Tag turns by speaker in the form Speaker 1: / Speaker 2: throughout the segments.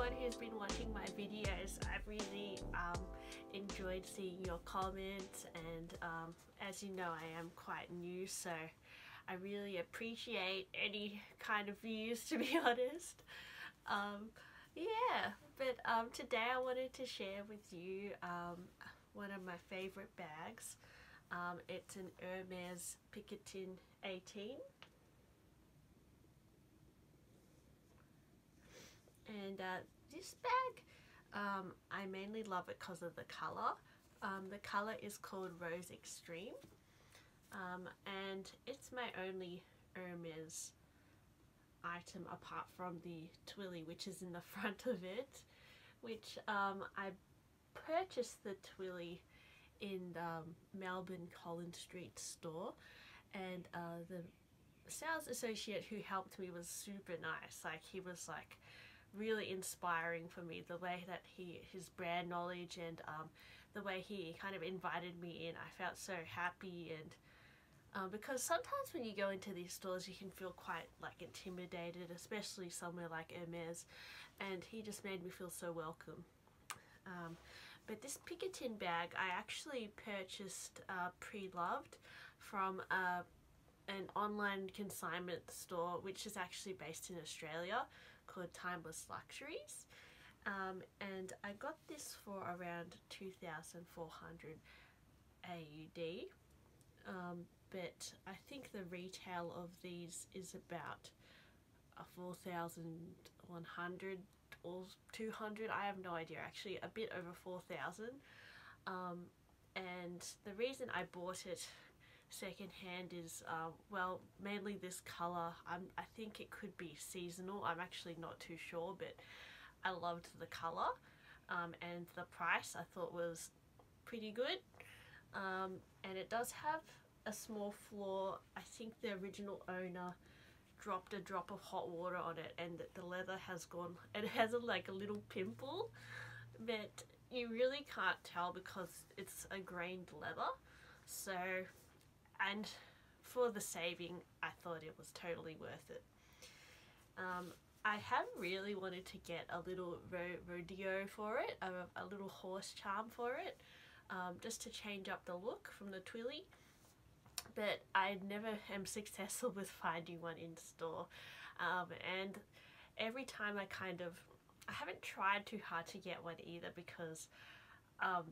Speaker 1: everyone who's been watching my videos. I've really enjoyed seeing your comments, and as you know, I am quite new, so I really appreciate any kind of views, to be honest. Yeah, but today I wanted to share with you one of my favorite bags. It's an Hermes Picotin 18. And this bag, I mainly love it because of the colour. The colour is called Rose Extreme, and it's my only Hermes item apart from the twilly, which is in the front of it, which I purchased the twilly in the Melbourne Collins Street store, and the sales associate who helped me was super nice. Like, he was like really inspiring for me, the way that his brand knowledge and the way he kind of invited me in. I felt so happy, and because sometimes when you go into these stores you can feel quite like intimidated, especially somewhere like Hermes, and he just made me feel so welcome. But this Picotin bag I actually purchased pre-loved from an online consignment store which is actually based in Australia, called Timeless Luxuries, and I got this for around 2,400 AUD, but I think the retail of these is about 4,100 or 200. I have no idea, actually a bit over 4,000, and the reason I bought it secondhand is well, mainly this colour. I think it could be seasonal, I'm actually not too sure, but I loved the colour, and the price I thought was pretty good, and it does have a small flaw. I think the original owner dropped a drop of hot water on it and the leather has gone, it has like a little pimple, but you really can't tell because it's a grained leather. So, and for the saving, I thought it was totally worth it. I have really wanted to get a little rodeo for it, a little horse charm for it, just to change up the look from the twilly, but I never am successful with finding one in store, and every time I haven't tried too hard to get one either, because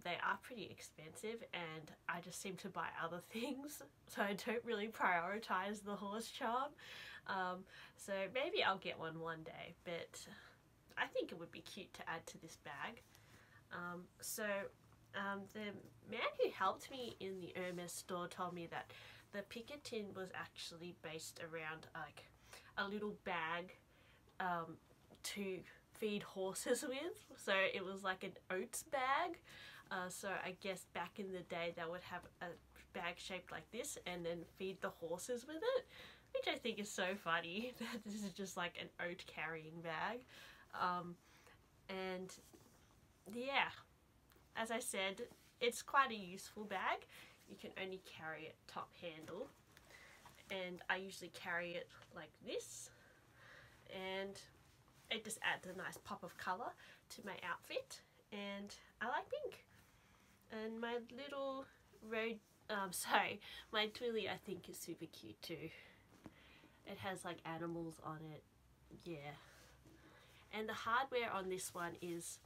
Speaker 1: they are pretty expensive and I just seem to buy other things, so I don't really prioritize the horse charm. So maybe I'll get one day, but I think it would be cute to add to this bag. The man who helped me in the Hermes store told me that the Picotin was actually based around like a little bag to feed horses with, so it was like an oats bag. So I guess back in the day they would have a bag shaped like this and then feed the horses with it, which I think is so funny that this is just like an oat carrying bag. And yeah, as I said, it's quite a useful bag. You can only carry it top handle, and I usually carry it like this, and it just adds a nice pop of colour to my outfit, and I like pink. And my little my twilly I think is super cute too. It has like animals on it, yeah. And the hardware on this one is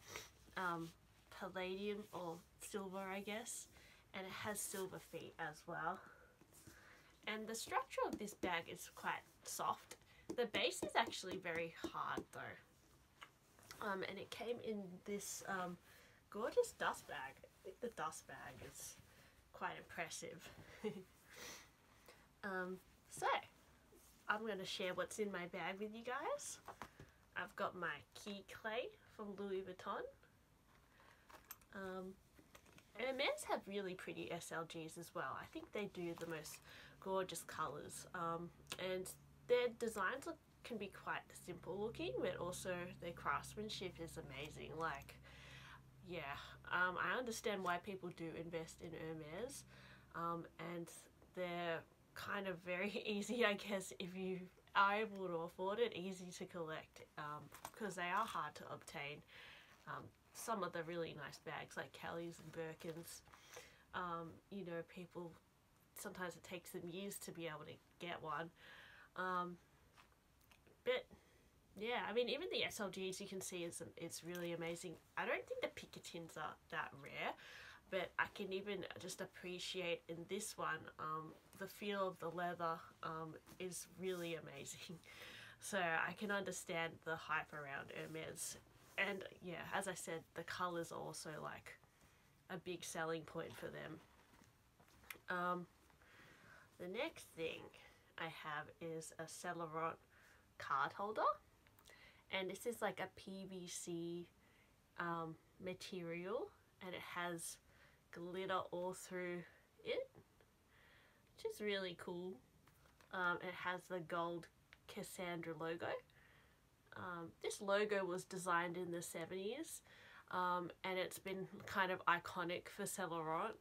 Speaker 1: palladium or silver, I guess, and it has silver feet as well. And the structure of this bag is quite soft. The base is actually very hard though, and it came in this gorgeous dust bag. I think the dust bag is quite impressive. So I'm going to share what's in my bag with you guys. I've got my key clay from Louis Vuitton. Hermes have really pretty SLGs as well. I think they do the most gorgeous colours, and their designs can be quite simple looking, but also their craftsmanship is amazing. Like, yeah, I understand why people do invest in Hermes, and they're kind of very easy, I guess, if you are able to afford it, easy to collect, because they are hard to obtain. Some of the really nice bags like Kelly's and Birkins, you know, people, sometimes it takes them years to be able to get one. But yeah, I mean, even the SLGs you can see it's really amazing. I don't think the Picotins are that rare, but I can even just appreciate in this one, the feel of the leather is really amazing. So I can understand the hype around Hermes. And yeah, as I said, the colours are also like a big selling point for them. The next thing I have is a Celeron card holder. And this is like a PVC material, and it has glitter all through it, which is really cool. It has the gold Cassandra logo. This logo was designed in the 70s, and it's been kind of iconic for Celeron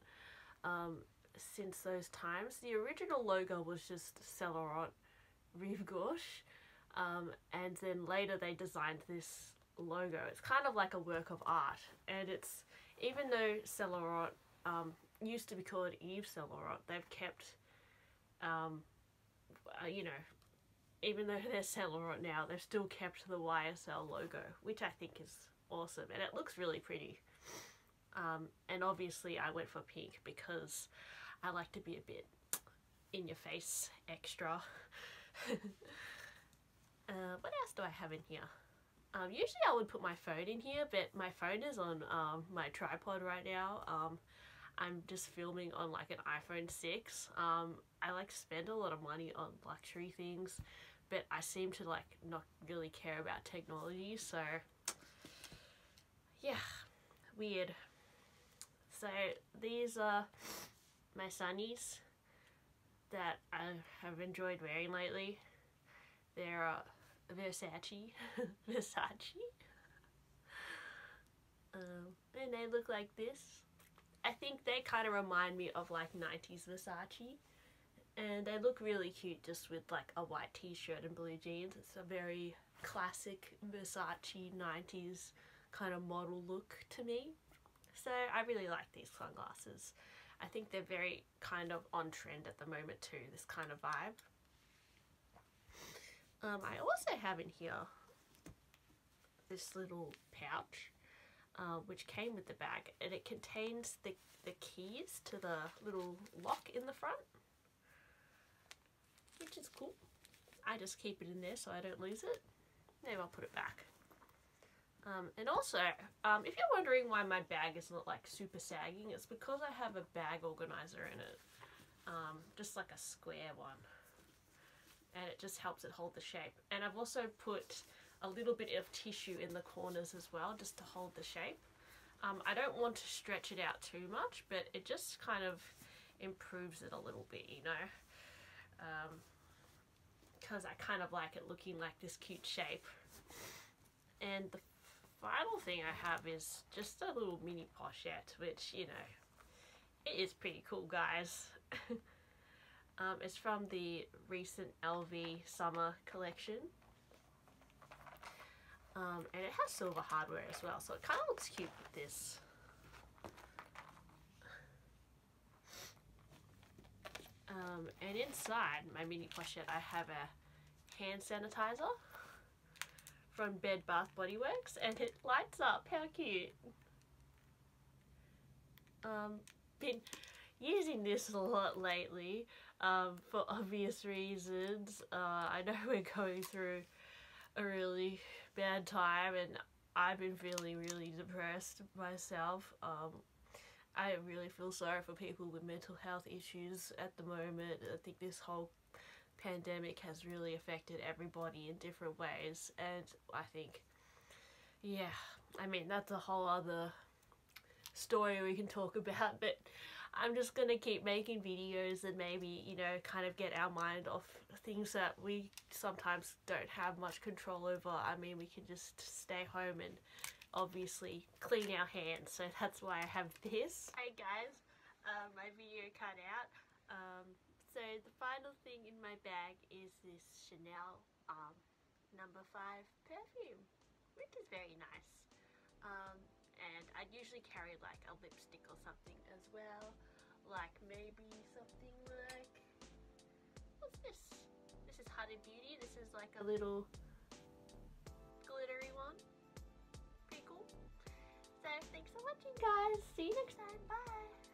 Speaker 1: since those times. The original logo was just Celeron Rive Gauche, and then later they designed this logo. It's kind of like a work of art, and it's, even though Celeron used to be called Yves Saint Laurent, they've kept, you know, even though they're Saint Laurent now, they've still kept the YSL logo, which I think is awesome, and it looks really pretty. And obviously I went for pink because I like to be a bit in your face extra. What else do I have in here? Usually I would put my phone in here, but my phone is on my tripod right now. I'm just filming on like an iPhone 6. I like to spend a lot of money on luxury things, but I seem to like not really care about technology, so yeah, weird. So these are my sunnies that I have enjoyed wearing lately. They're Versace. Versace. And they look like this. I think they kind of remind me of like 90s Versace, and they look really cute just with like a white t-shirt and blue jeans. It's a very classic Versace 90s kind of model look to me. So I really like these sunglasses. I think they're very kind of on trend at the moment too, this kind of vibe. I also have in here this little pouch, which came with the bag, and it contains the keys to the little lock in the front, which is cool. I just keep it in there so I don't lose it. Maybe I'll put it back. And also, if you're wondering why my bag is not like super sagging, it's because I have a bag organizer in it, just like a square one, and it just helps it hold the shape. And I've also put a little bit of tissue in the corners as well, just to hold the shape. I don't want to stretch it out too much, but it just kind of improves it a little bit, you know, because I kind of like it looking like this cute shape. And the final thing I have is just a little mini pochette, which, you know, it is pretty cool, guys. It's from the recent LV summer collection. And it has silver hardware as well, so it kind of looks cute with this. And inside my mini pochette I have a hand sanitizer from Bed Bath Body Works, and it lights up. How cute. Been using this a lot lately, for obvious reasons. I know we're going through a really bad time, and I've been feeling really depressed myself. I really feel sorry for people with mental health issues at the moment. I think this whole pandemic has really affected everybody in different ways, and I think, yeah, I mean, that's a whole other story we can talk about, but I'm just gonna keep making videos and maybe, you know, kind of get our mind off things that we sometimes don't have much control over. I mean, we can just stay home and obviously clean our hands, so that's why I have this. Hey guys, my video cut out, So the final thing in my bag is this Chanel number 5 perfume, which is very nice. And I'd usually carry like a lipstick or something as well, like maybe something like, what's this? This is Honey Beauty. This is like a little glittery one. Pretty cool. So thanks for watching, guys. See you next time. Bye.